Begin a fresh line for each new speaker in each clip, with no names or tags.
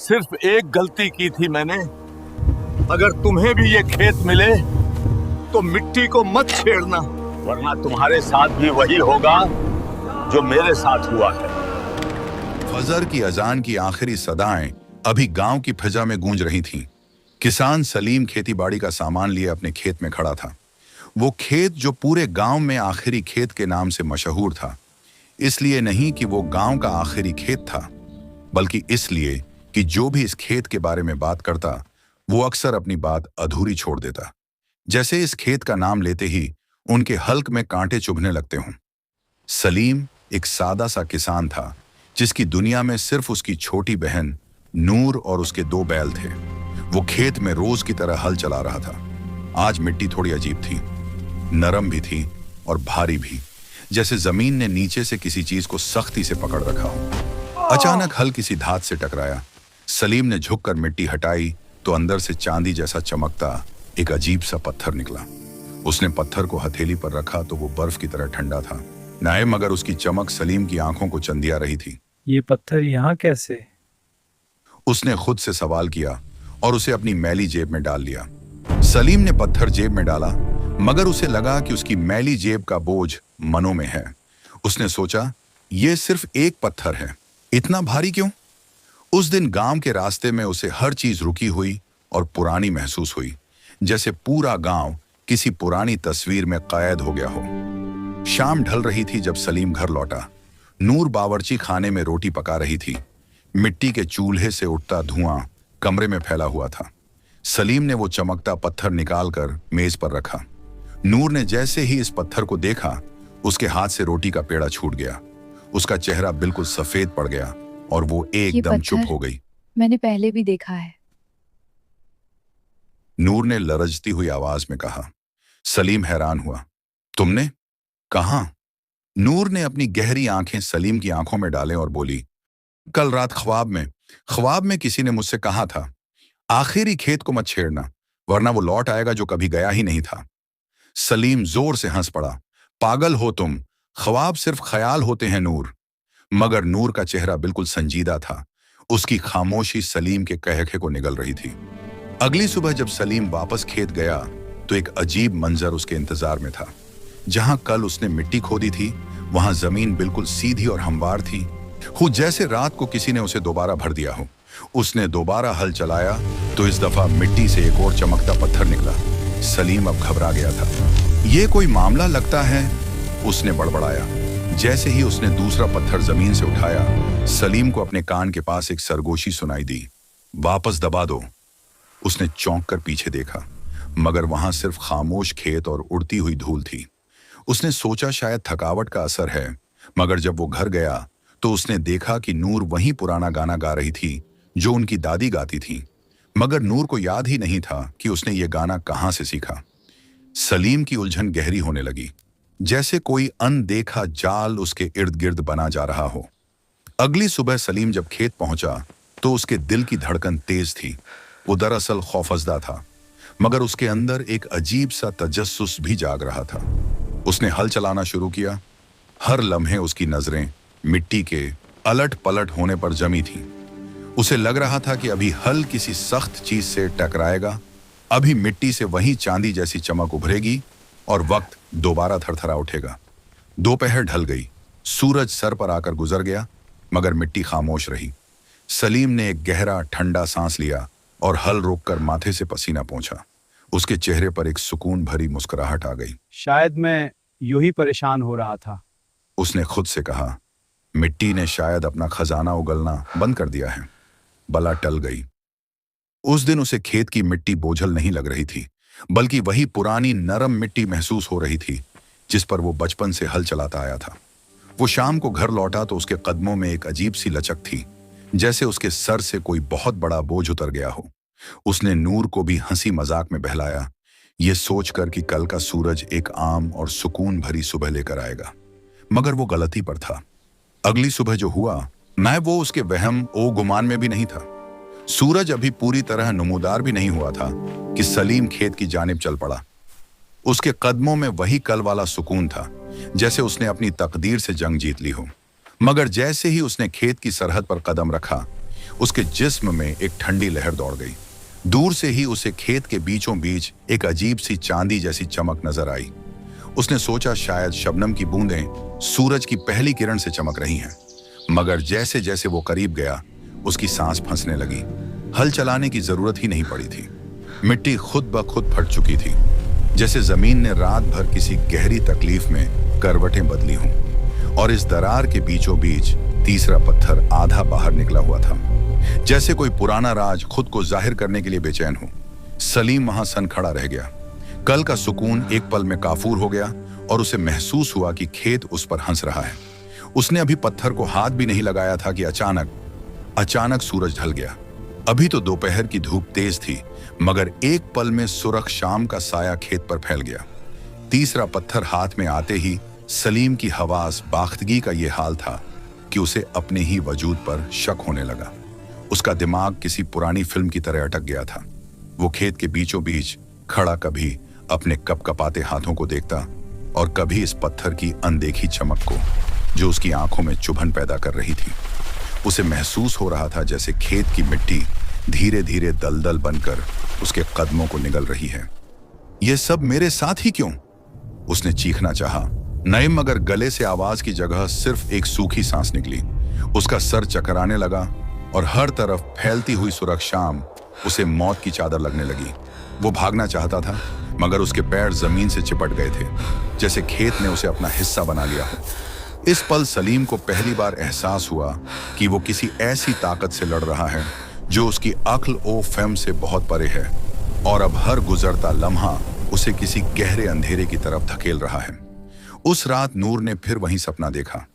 सिर्फ एक गलती की थी मैंने। अगर तुम्हें भी ये खेत मिले तो मिट्टी को मत छेड़ना, वरना तुम्हारे साथ भी वही होगा जो मेरे साथ हुआ है।
फजर की अजान की आखिरी सदाएं अभी गांव की फिजा में गूंज रही थीं। किसान सलीम खेतीबाड़ी का सामान लिए अपने खेत में खड़ा था। वो खेत जो पूरे गांव में आखिरी खेत के नाम से मशहूर था, इसलिए नहीं कि वो गांव का आखिरी खेत था, बल्कि इसलिए कि जो भी इस खेत के बारे में बात करता वो अक्सर अपनी बात अधूरी छोड़ देता, जैसे इस खेत का नाम लेते ही उनके हल्क में कांटे चुभने लगते हों। सलीम एक सादा सा किसान था जिसकी दुनिया में सिर्फ उसकी छोटी बहन नूर और उसके 2 बैल थे। वो खेत में रोज की तरह हल चला रहा था। आज मिट्टी थोड़ी अजीब थी, नरम भी थी और भारी भी, जैसे जमीन ने नीचे से किसी चीज को सख्ती से पकड़ रखा हो। अचानक हल किसी धात से टकराया। सलीम ने झुककर मिट्टी हटाई तो अंदर से चांदी जैसा चमकता एक अजीब सा पत्थर निकला। उसने पत्थर को हथेली पर रखा तो वो बर्फ की तरह ठंडा था, नाए मगर उसकी चमक सलीम की आंखों को चंदिया रही थी।
ये पत्थर यहाँ कैसे?
उसने खुद से सवाल किया और उसे अपनी मैली जेब में डाल लिया। सलीम ने पत्थर जेब में डाला, मगर उसे लगा कि उसकी मैली जेब का बोझ मनों में है। उसने सोचा, यह सिर्फ एक पत्थर है, इतना भारी क्यों? उस दिन गांव के रास्ते में उसे हर चीज रुकी हुई और पुरानी महसूस हुई, जैसे पूरा गांव किसी पुरानी तस्वीर में कैद हो गया हो। शाम ढल रही थी जब सलीम घर लौटा। नूर बावर्ची खाने में रोटी पका रही थी। मिट्टी के चूल्हे से उठता धुआं कमरे में फैला हुआ था। सलीम ने वो चमकता पत्थर निकालकर मेज पर रखा। नूर ने जैसे ही इस पत्थर को देखा, उसके हाथ से रोटी का पेड़ा छूट गया। उसका चेहरा बिल्कुल सफेद पड़ गया और वो एकदम चुप हो गई।
मैंने पहले भी देखा है।
नूर ने लरजती हुई आवाज में कहा। सलीम हैरान हुआ। तुमने? कहां? नूर ने अपनी गहरी आंखें सलीम की आंखों में डाले और बोली, कल रात ख्वाब में किसी ने मुझसे कहा था, आखिरी खेत को मत छेड़ना, वरना वो लौट आएगा जो कभी गया ही नहीं था। सलीम जोर से हंस पड़ा। पागल हो तुम, ख्वाब सिर्फ ख्याल होते हैं नूर। मगर नूर का चेहरा बिल्कुल संजीदा था। उसकी खामोशी सलीम के कहके को निगल रही थी। अगली सुबह जब सलीम वापस खेत गया तो एक अजीब मंजर उसके इंतजार में था। जहां कल उसने मिट्टी खोदी थी, वहां जमीन बिल्कुल सीधी और हमवार थी, जैसे रात को किसी ने उसे दोबारा भर दिया हो। उसने दोबारा हल चलाया तो इस दफा मिट्टी से एक और चमकता पत्थर निकला। सलीम अब घबरा गया था। ये कोई मामला लगता है, उसने बड़बड़ाया। जैसे ही उसने दूसरा पत्थर जमीन से उठाया, सलीम को अपने कान के पास एक सरगोशी सुनाई दी। वापस दबा दो। उसने चौंक कर पीछे देखा, मगर वहां सिर्फ खामोश खेत और उड़ती हुई धूल थी। उसने सोचा शायद थकावट का असर है, मगर जब वो घर गया तो उसने देखा कि नूर वही पुराना गाना गा रही थी जो उनकी दादी गाती थी, मगर नूर को याद ही नहीं था कि उसने ये गाना कहां से सीखा। सलीम की उलझन गहरी होने लगी, जैसे कोई अनदेखा जाल उसके इर्द गिर्द बना जा रहा हो। अगली सुबह सलीम जब खेत पहुंचा तो उसके दिल की धड़कन तेज थी। वो दरअसल खौफजदा था, मगर उसके अंदर एक अजीब सा तजस्सुस भी जाग रहा था। उसने हल चलाना शुरू किया। हर लम्हे उसकी नजरें मिट्टी के अलट पलट होने पर जमी थीं। उसे लग रहा था कि अभी हल किसी सख्त चीज से टकराएगा, अभी मिट्टी से वही चांदी जैसी चमक उभरेगी और वक्त दोबारा थरथरा उठेगा। दोपहर ढल गई, सूरज सर पर आकर गुजर गया, मगर मिट्टी खामोश रही। सलीम ने एक गहरा ठंडा सांस लिया और हल रोककर माथे से पसीना पोंछा। उसके चेहरे पर एक सुकून भरी मुस्कुराहट आ गई।
शायद मैं यूं ही परेशान हो रहा था,
उसने खुद से कहा। मिट्टी ने शायद अपना खजाना उगलना बंद कर दिया है। बला टल गई। उस दिन उसे खेत की मिट्टी बोझल नहीं लग रही थी, बल्कि वही पुरानी नरम मिट्टी महसूस हो रही थी जिस पर वो बचपन से हल चलाता आया था। वो शाम को घर लौटा तो उसके कदमों में एक अजीब सी लचक थी, जैसे उसके सर से कोई बहुत बड़ा बोझ उतर गया हो। उसने नूर को भी हंसी मजाक में बहलाया, ये सोचकर कि कल का सूरज एक आम और सुकून भरी सुबह लेकर आएगा। मगर वो गलती पर था। अगली सुबह जो हुआ, मैं वो उसके वहम ओ गुमान में भी नहीं था। सूरज अभी पूरी तरह नमूदार भी नहीं हुआ था कि सलीम खेत की जानिब चल पड़ा। उसके कदमों में वही कल वाला सुकून था, जैसे उसने अपनी तकदीर से जंग जीत ली हो। मगर जैसे ही उसने खेत की सरहद पर कदम रखा, उसके जिस्म में एक ठंडी लहर दौड़ गई। दूर से ही उसे खेत के बीचों बीच एक अजीब सी चांदी जैसी चमक नजर आई। उसने सोचा शायद शबनम की बूंदें सूरज की पहली किरण से चमक रही हैं, मगर जैसे जैसे वो करीब गया उसकी सांस फंसने लगी। हल चलाने की जरूरत ही नहीं पड़ी थी। मिट्टी खुद ब खुद फट चुकी थी, जैसे जमीन ने रात भर किसी गहरी तकलीफ में करवटें बदली हों। और इस दरार के बीचों बीच तीसरा पत्थर आधा बाहर निकला हुआ था, जैसे कोई पुराना राज खुद को जाहिर करने के लिए बेचैन हो। सलीम वहां सन खड़ा रह गया। कल का सुकून एक पल में काफूर हो गया और उसे महसूस हुआ कि खेत उस पर हंस रहा है। उसने अभी पत्थर को हाथ भी नहीं लगाया था कि अचानक सूरज ढल गया। अभी तो दोपहर की धूप तेज थी, मगर एक पल में सुरख शाम का साया खेत पर फैल गया। तीसरा पत्थर हाथ में आते ही सलीम की हवास बाख्तगी का यह हाल था कि उसे अपने ही वजूद पर शक होने लगा। उसका दिमाग किसी पुरानी फिल्म की तरह अटक गया था। वो खेत के बीचों बीच खड़ा कभी अपने कपकपाते हाथों को देखता और कभी इस पत्थर की अनदेखी चमक को, जो उसकी आंखों में चुभन पैदा कर रही थी। उसे महसूस हो रहा था जैसे खेत की मिट्टी धीरे धीरे दलदल बनकर उसके कदमों को निगल रही है। यह सब मेरे साथ ही क्यों? उसने चीखना चाहा, नहीं, मगर गले से आवाज की जगह सिर्फ एक सूखी सांस निकली। उसका सर चकराने लगा और हर तरफ फैलती हुई सुरख शाम उसे मौत की चादर लगने लगी। वो भागना चाहता था, मगर उसके पैर जमीन से चिपट गए थे, जैसे खेत ने उसे अपना हिस्सा बना लिया हो। इस पल सलीम को पहली बार एहसास हुआ कि वो किसी ऐसी ताकत से लड़ रहा है जो उसकी अक्ल ओ फहम से बहुत परे है, और अब हर गुजरता लम्हा उसे किसी गहरे अंधेरे की तरफ धकेल रहा है। उस रात नूर ने फिर वही सपना देखा।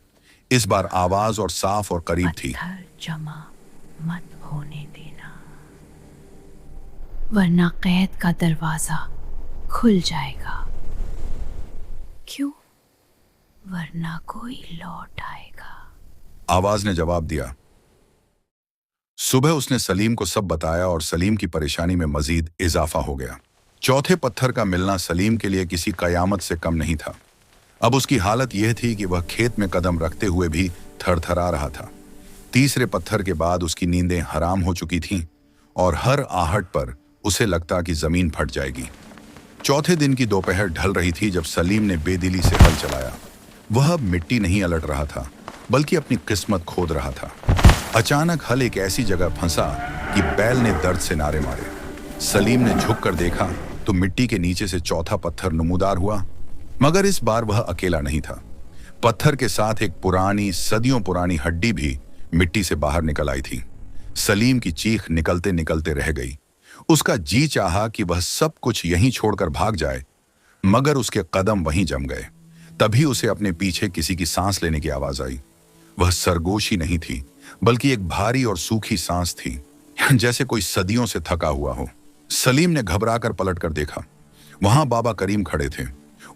इस बार आवाज और साफ और करीब थी।
पत्थर जमा मत होने देना, वरना कैद का दरवाजा खुल जाएगा। क्यों? वरना कोई लौट आएगा।
आवाज ने जवाब दिया। सुबह उसने सलीम को सब बताया और सलीम की परेशानी में मजीद इजाफा हो गया। चौथे पत्थर का मिलना सलीम के लिए किसी कयामत से कम नहीं था। अब उसकी हालत यह थी कि वह खेत में कदम रखते हुए भी थरथरा रहा था। तीसरे पत्थर के बाद उसकी नींदें हराम हो चुकी थीं और हर आहट पर उसे लगता कि जमीन फट जाएगी। चौथे दिन की दोपहर ढल रही थी जब सलीम ने बेदिली से हल चलाया। वह अब मिट्टी नहीं अलट रहा था, बल्कि अपनी किस्मत खोद रहा था। अचानक हल एक ऐसी जगह फंसा कि बैल ने दर्द से नारे मारे। सलीम ने झुक कर देखा तो मिट्टी के नीचे से चौथा पत्थर नमूदार हुआ, मगर इस बार वह अकेला नहीं था। पत्थर के साथ एक पुरानी, सदियों पुरानी हड्डी भी मिट्टी से बाहर निकल आई थी। सलीम की चीख निकलते निकलते रह गई। उसका जी चाहा कि वह सब कुछ यहीं छोड़कर भाग जाए, मगर उसके कदम वहीं जम गए। तभी उसे अपने पीछे किसी की सांस लेने की आवाज आई। वह सरगोशी नहीं थी, बल्कि एक भारी और सूखी सांस थी, जैसे कोई सदियों से थका हुआ हो। सलीम ने घबराकर पलटकर देखा। वहां बाबा करीम खड़े थे।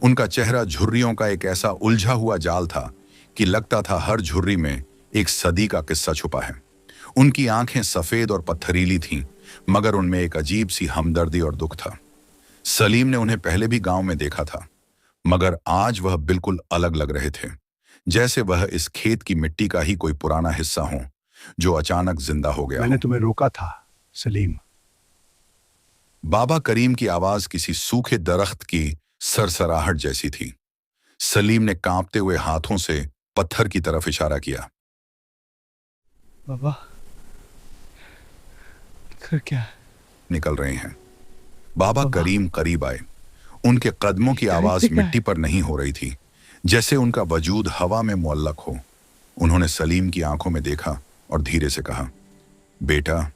उनका चेहरा झुर्रियों का एक ऐसा उलझा हुआ जाल था कि लगता था हर झुर्री में एक सदी का किस्सा छुपा है। उनकी आंखें सफेद और पत्थरीली थीं, मगर उनमें एक अजीब सी हमदर्दी और दुख था। सलीम ने उन्हें पहले भी गांव में देखा था, मगर आज वह बिल्कुल अलग लग रहे थे, जैसे वह इस खेत की मिट्टी का ही कोई पुराना हिस्सा हो जो अचानक जिंदा हो गया।
मैंने तुम्हें रोका था सलीम।
बाबा करीम की आवाज किसी सूखे दरख्त की सरसराहट जैसी थी। सलीम ने कांपते हुए हाथों से पत्थर की तरफ इशारा किया।
बाबा, फिर क्या?
निकल रहे हैं। बाबा करीम करीब आए। उनके कदमों की आवाज मिट्टी पर नहीं हो रही थी, जैसे उनका वजूद हवा में मुअल्लक हो। उन्होंने सलीम की आंखों में देखा और धीरे से कहा, बेटा,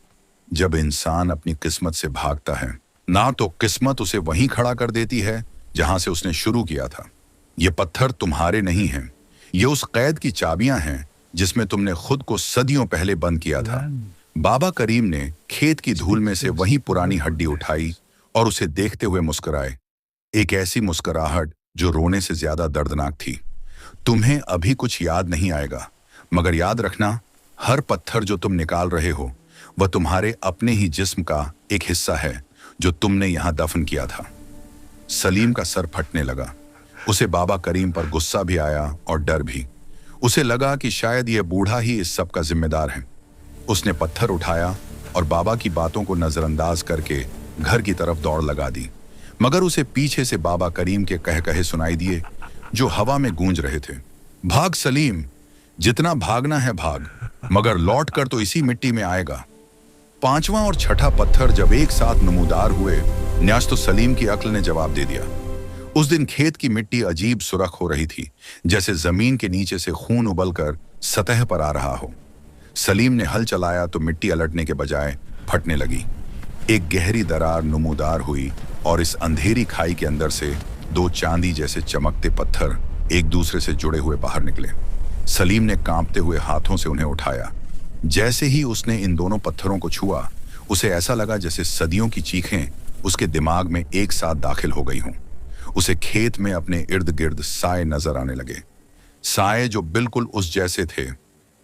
जब इंसान अपनी किस्मत से भागता है, ना तो किस्मत उसे वहीं खड़ा कर देती है जहां से उसने शुरू किया था। ये पत्थर तुम्हारे नहीं हैं, ये उस कैद की चाबियां हैं जिसमें तुमने खुद को सदियों पहले बंद किया था। बाबा करीम ने खेत की धूल में से वही पुरानी हड्डी उठाई और उसे देखते हुए मुस्कुराए। एक ऐसी मुस्कुराहट जो रोने से ज्यादा दर्दनाक थी। तुम्हें अभी कुछ याद नहीं आएगा, मगर याद रखना, हर पत्थर जो तुम निकाल रहे हो वह तुम्हारे अपने ही जिस्म का एक हिस्सा है जो तुमने यहां दफन किया था। सलीम का सर फटने लगा। उसे बाबा करीम पर गुस्सा भी आया और डर भी। उसे लगा कि शायद यह बूढ़ा ही इस सब का जिम्मेदार है। उसने पत्थर उठाया और बाबा की बातों को नजरअंदाज करके घर की तरफ दौड़ लगा दी, मगर उसे पीछे से बाबा करीम के कह कहे सुनाई दिए जो हवा में गूंज रहे थे। भाग सलीम, जितना भागना है भाग, मगर लौट कर तो इसी मिट्टी में आएगा। पांचवां और छठा पत्थर जब एक साथ नमूदार हुए, न्यास तो सलीम की अक्ल ने जवाब दे दिया। उस दिन खेत की मिट्टी अजीब सुरख हो रही थी, जैसे जमीन के नीचे से खून उबलकर सतह पर आ रहा हो। सलीम ने हल चलाया तो मिट्टी अलटने के बजाय फटने लगी। एक गहरी दरार नमूदार हुई और इस अंधेरी खाई के अंदर से दो चांदी जैसे चमकते पत्थर एक दूसरे से जुड़े हुए बाहर निकले। सलीम ने कांपते हुए हाथों से उन्हें उठाया। जैसे ही उसने इन दोनों पत्थरों को छुआ, उसे ऐसा लगा जैसे सदियों की चीखें उसके दिमाग में एक साथ दाखिल हो गई हों। उसे खेत में अपने इर्द गिर्द साए नजर आने लगे, साए जो बिल्कुल उस जैसे थे,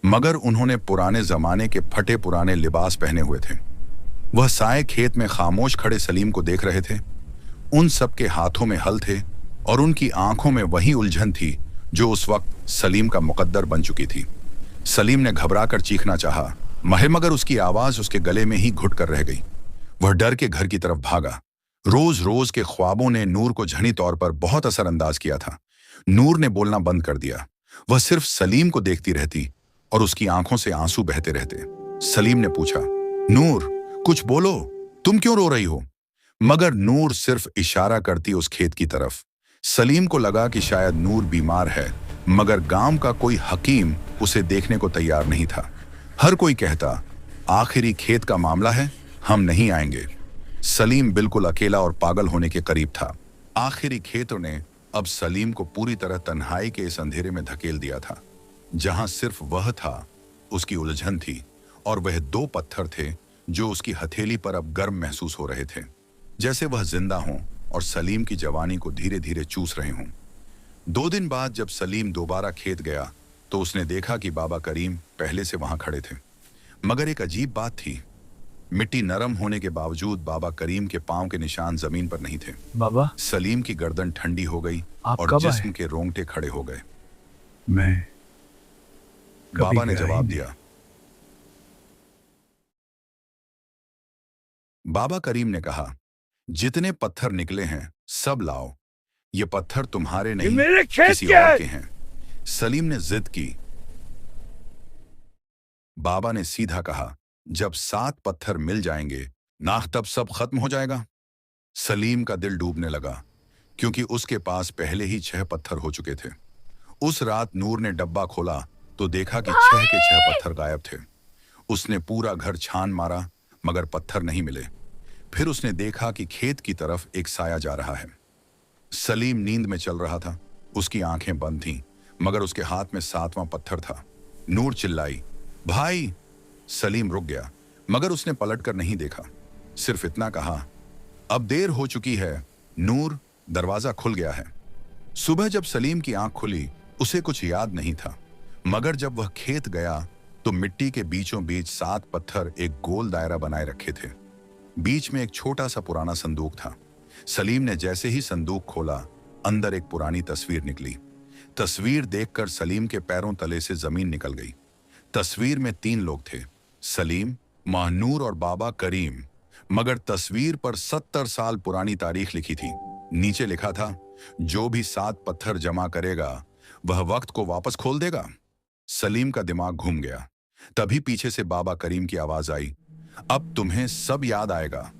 मगर उन्होंने पुराने जमाने के फटे पुराने लिबास पहने हुए थे। वह साए खेत में खामोश खड़े सलीम को देख रहे थे। उन सब के हाथों में हल थे और उनकी आंखों में वही उलझन थी जो उस वक्त सलीम का मुकद्दर बन चुकी थी। सलीम ने घबराकर चीखना चाहा, मगर उसकी आवाज उसके गले में ही घुट कर रह गई। वह डर के घर की तरफ भागा। रोज रोज के ख्वाबों ने नूर को झनी तौर पर बहुत असरअंदाज किया था। नूर ने बोलना बंद कर दिया। वह सिर्फ सलीम को देखती रहती और उसकी आंखों से आंसू बहते रहते। सलीम ने पूछा, नूर कुछ बोलो, तुम क्यों रो रही हो? मगर नूर सिर्फ इशारा करती उस खेत की तरफ। सलीम को लगा कि शायद नूर बीमार है, मगर गांव का कोई हकीम उसे देखने को तैयार नहीं था। हर कोई कहता, आखिरी खेत का मामला है, हम नहीं आएंगे। सलीम बिल्कुल अकेला और पागल होने के करीब था। आखिरी खेतों ने अब सलीम को पूरी तरह तन्हाई के इस अंधेरे में धकेल दिया था, जहां सिर्फ वह था, उसकी उलझन थी और वह दो पत्थर थे जो उसकी हथेली पर अब गर्म महसूस हो रहे थे, जैसे वह जिंदा हों और सलीम की जवानी को धीरे धीरे चूस रहे हों। 2 दिन बाद जब सलीम दोबारा खेत गया तो उसने देखा कि बाबा करीम पहले से वहां खड़े थे, मगर एक अजीब बात थी। मिट्टी नरम होने के बावजूद बाबा करीम के पांव के निशान जमीन पर नहीं थे।
बाबा,
सलीम की गर्दन ठंडी हो गई
आप
और
कब
जिस्म
आए?
के रोंगटे खड़े हो गए।
मैं कभी
बाबा ने
गया ही
जवाब
नहीं।
दिया। बाबा करीम ने कहा, जितने पत्थर निकले हैं सब लाओ। ये पत्थर तुम्हारे नहीं,
मेरे खेत
किसी
के
और
हैं।
के हैं। सलीम ने जिद की। बाबा ने सीधा कहा, जब 7 पत्थर मिल जाएंगे ना तब सब खत्म हो जाएगा। सलीम का दिल डूबने लगा, क्योंकि उसके पास पहले ही 6 पत्थर हो चुके थे। उस रात नूर ने डब्बा खोला तो देखा कि 6 के 6 पत्थर गायब थे। उसने पूरा घर छान मारा, मगर पत्थर नहीं मिले। फिर उसने देखा कि खेत की तरफ एक साया जा रहा है। सलीम नींद में चल रहा था, उसकी आंखें बंद थीं, मगर उसके हाथ में 7वां पत्थर था। नूर चिल्लाई, भाई! सलीम रुक गया, मगर उसने पलटकर नहीं देखा, सिर्फ इतना कहा, अब देर हो चुकी है नूर, दरवाजा खुल गया है। सुबह जब सलीम की आंख खुली, उसे कुछ याद नहीं था, मगर जब वह खेत गया तो मिट्टी के बीचों बीच 7 पत्थर एक गोल दायरा बनाए रखे थे। बीच में एक छोटा सा पुराना संदूक था। सलीम ने जैसे ही संदूक खोला, अंदर एक पुरानी तस्वीर निकली। तस्वीर देखकर सलीम के पैरों तले से जमीन निकल गई। तस्वीर में 3 लोग थे, सलीम, महानूर और बाबा करीम, मगर तस्वीर पर 70 साल पुरानी तारीख लिखी थी। नीचे लिखा था, जो भी 7 पत्थर जमा करेगा वह वक्त को वापस खोल देगा। सलीम का दिमाग घूम गया। तभी पीछे से बाबा करीम की आवाज आई, अब तुम्हें सब याद आएगा।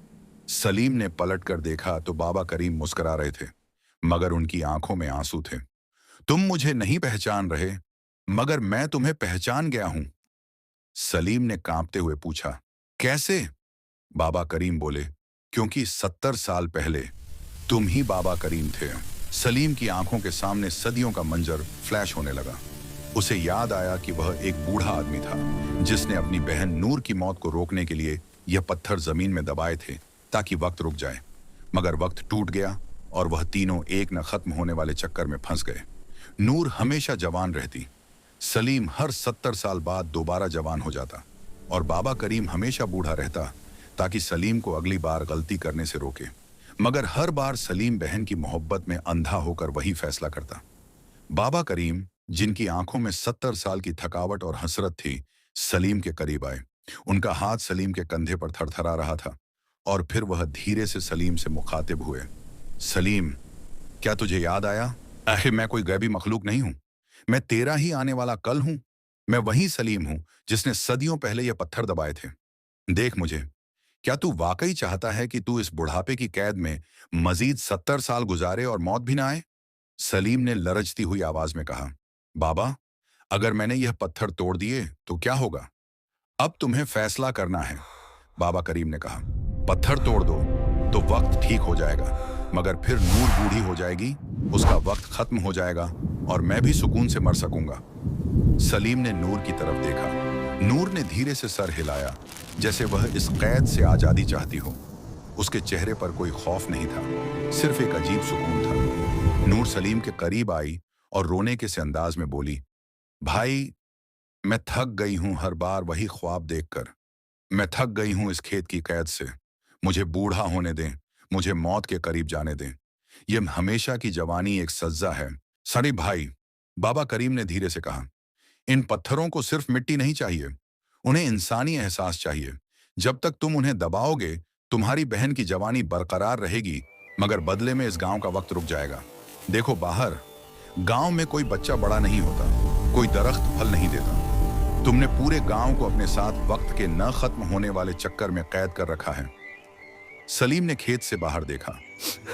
सलीम ने पलटकर देखा तो बाबा करीम मुस्कुरा रहे थे, मगर उनकी आंखों में आंसू थे। तुम मुझे नहीं पहचान रहे, मगर मैं तुम्हें पहचान गया हूं। सलीम ने कांपते हुए पूछा, कैसे? बाबा करीम बोले, क्योंकि 70 साल पहले तुम ही बाबा करीम थे। सलीम की आंखों के सामने सदियों का मंजर फ्लैश होने लगा। उसे याद आया कि वह एक बूढ़ा आदमी था जिसने अपनी बहन नूर की मौत को रोकने के लिए यह पत्थर जमीन में दबाए थे ताकि वक्त रुक जाए, मगर वक्त टूट गया और वह तीनों एक न खत्म होने वाले चक्कर में फंस गए। नूर हमेशा जवान रहती, सलीम हर 70 साल बाद दोबारा जवान हो जाता और बाबा करीम हमेशा बूढ़ा रहता ताकि सलीम को अगली बार गलती करने से रोके, मगर हर बार सलीम बहन की मोहब्बत में अंधा होकर वही फैसला करता। बाबा करीम, जिनकी आंखों में 70 साल की थकावट और हसरत थी, सलीम के करीब आए। उनका हाथ सलीम के कंधे पर थरथरा रहा था और फिर वह धीरे से सलीम से मुखातिब हुए। सलीम, क्या तुझे याद आया? आखिर मैं कोई गैबी मखलूक नहीं हूं, मैं तेरा ही आने वाला कल हूं। मैं वही सलीम हूं जिसने सदियों पहले ये पत्थर दबाए थे। देख मुझे, क्या तू वाकई चाहता है कि तू इस बुढ़ापे की कैद में मजीद 70 साल गुजारे और मौत भी ना आए? सलीम ने लरजती हुई आवाज में कहा, बाबा, अगर मैंने यह पत्थर तोड़ दिए तो क्या होगा? अब तुम्हें फैसला करना है, बाबा करीम ने कहा। पत्थर तोड़ दो तो वक्त ठीक हो जाएगा, मगर फिर नूर बूढ़ी हो जाएगी, उसका वक्त खत्म हो जाएगा और मैं भी सुकून से मर सकूंगा। सलीम ने नूर की तरफ देखा। नूर ने धीरे से सर हिलाया, जैसे वह इस कैद से आजादी चाहती हो। उसके चेहरे पर कोई खौफ नहीं था, सिर्फ एक अजीब सुकून था। नूर सलीम के करीब आई और रोने के से अंदाज में बोली, भाई, मैं थक गई हूं हर बार वही ख्वाब देखकर। मैं थक गई हूं इस खेत की कैद से। मुझे बूढ़ा होने दें, मुझे मौत के करीब जाने दें। यह हमेशा की जवानी एक सज्जा है। सॉरी भाई, बाबा करीम ने धीरे से कहा, इन पत्थरों को सिर्फ मिट्टी नहीं चाहिए, उन्हें इंसानी एहसास चाहिए। जब तक तुम उन्हें दबाओगे, तुम्हारी बहन की जवानी बरकरार रहेगी, मगर बदले में इस गांव का वक्त रुक जाएगा। देखो बाहर, गांव में कोई बच्चा बड़ा नहीं होता, कोई दरख्त फल नहीं देता। तुमने पूरे गांव को अपने साथ वक्त के न खत्म होने वाले चक्कर में कैद कर रखा है। सलीम ने खेत से बाहर देखा।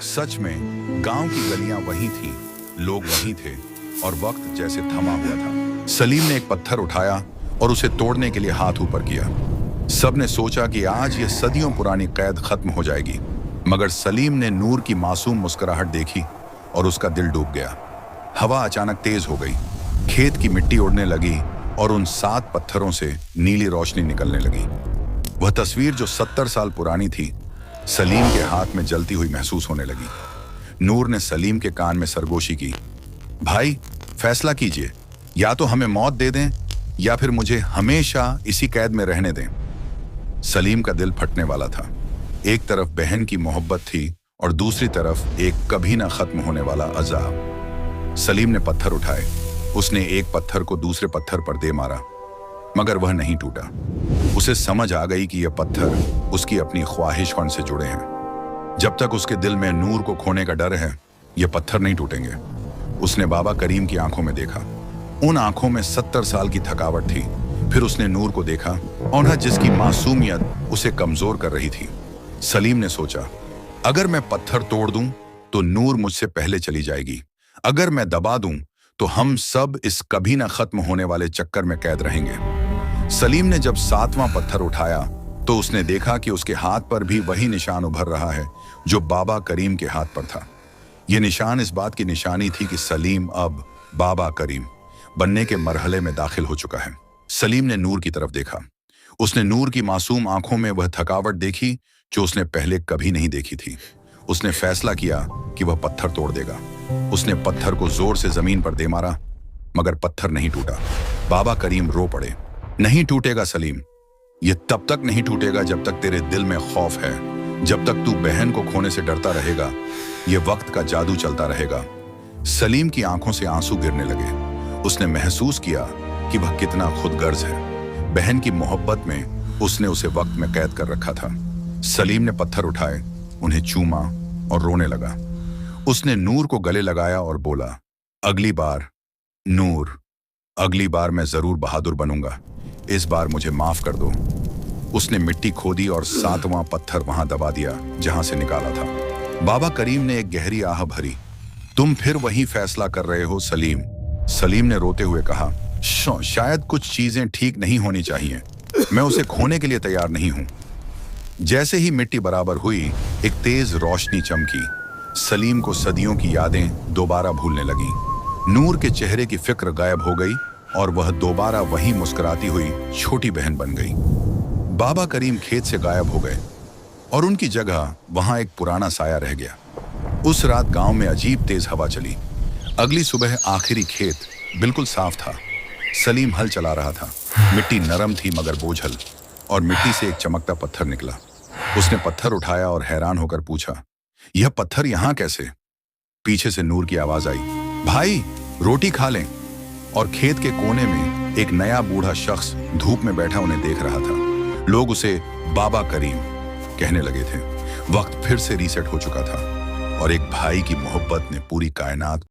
सच में गांव की गलियां वही थीं, लोग वही थे और वक्त जैसे थमा हुआ था। सलीम ने एक पत्थर उठाया और उसे तोड़ने के लिए हाथ ऊपर किया। सबने सोचा कि आज ये सदियों पुरानी कैद खत्म हो जाएगी, मगर सलीम ने नूर की मासूम मुस्कुराहट देखी और उसका दिल डूब गया। हवा अचानक तेज हो गई, खेत की मिट्टी उड़ने लगी और उन 7 पत्थरों से नीली रोशनी निकलने लगी। वह तस्वीर जो 70 साल पुरानी थी, सलीम के हाथ में जलती हुई महसूस होने लगी। नूर ने सलीम के कान में सरगोशी की, भाई, फैसला कीजिए, या तो हमें मौत दे दें या फिर मुझे हमेशा इसी कैद में रहने दें। सलीम का दिल फटने वाला था। एक तरफ बहन की मोहब्बत थी और दूसरी तरफ एक कभी ना खत्म होने वाला अजाब। सलीम ने पत्थर उठाए। उसने एक पत्थर को दूसरे पत्थर पर दे मारा, मगर वह नहीं टूटा। उसे समझ आ गई कि यह पत्थर उसकी अपनी ख्वाहिशों से जुड़े हैं। जब तक उसके दिल में नूर को खोने का डर है, यह पत्थर नहीं टूटेंगे। उसने बाबा करीम की आंखों में देखा। उन आंखों में 70 साल की थकावट थी। फिर उसने नूर को देखा, और जिसकी मासूमियत उसे कमजोर कर रही थी। सलीम ने सोचा, अगर मैं पत्थर तोड़ दूं तो नूर मुझसे पहले चली जाएगी, अगर मैं दबा दूं तो हम सब इस कभी ना खत्म होने वाले चक्कर में कैद रहेंगे। सलीम ने जब 7वां पत्थर उठाया तो उसने देखा कि उसके हाथ पर भी वही निशान उभर रहा है जो बाबा करीम के हाथ पर था। यह निशान इस बात की निशानी थी कि सलीम अब बाबा करीम बनने के मरहले में दाखिल हो चुका है। सलीम ने नूर की तरफ देखा। उसने नूर की मासूम आंखों में वह थकावट देखी जो उसने पहले कभी नहीं देखी थी। उसने फैसला किया कि वह पत्थर तोड़ देगा। उसने पत्थर को जोर से जमीन पर दे मारा, मगर पत्थर नहीं टूटा। बाबा करीम रो पड़े, नहीं टूटेगा सलीम, यह तब तक नहीं टूटेगा जब तक तेरे दिल में खौफ है, जब तक तू बहन को खोने से डरता रहेगा, यह वक्त का जादू चलता रहेगा। सलीम की आंखों से आंसू गिरने लगे। उसने महसूस किया कि वह कितना खुदगर्ज है। बहन की मोहब्बत में उसने उसे वक्त में कैद कर रखा था। सलीम ने पत्थर उठाए, उन्हें चूमा और रोने लगा। उसने नूर को गले लगाया और बोला, अगली बार नूर, अगली बार मैं जरूर बहादुर बनूंगा, इस बार मुझे माफ कर दो। उसने मिट्टी खोदी और 7वां पत्थर वहां दबा दिया जहां से निकाला था। बाबा करीम ने एक गहरी आह भरी, तुम फिर वही फैसला कर रहे हो सलीम। सलीम ने रोते हुए कहा, शायद कुछ चीजें ठीक नहीं होनी चाहिए, मैं उसे खोने के लिए तैयार नहीं हूं। जैसे ही मिट्टी बराबर हुई, एक तेज रोशनी चमकी। सलीम को सदियों की यादें दोबारा भूलने लगी। नूर के चेहरे की फिक्र गायब हो गई और वह दोबारा वही मुस्कुराती हुई छोटी बहन बन गई। बाबा करीम खेत से गायब हो गए और उनकी जगह वहां एक पुराना साया रह गया। उस रात गांव में अजीब तेज हवा चली। अगली सुबह आखिरी खेत बिल्कुल साफ था। सलीम हल चला रहा था। मिट्टी नरम थी मगर बोझल, और मिट्टी से एक चमकता पत्थर निकला। उसने पत्थर उठाया और हैरान होकर पूछा, यह पत्थर यहां कैसे? पीछे से नूर की आवाज आई, भाई रोटी खा लें। और खेत के कोने में एक नया बूढ़ा शख्स धूप में बैठा उन्हें देख रहा था। लोग उसे बाबा करीम कहने लगे थे। वक्त फिर से रीसेट हो चुका था और एक भाई की मोहब्बत ने पूरी कायनात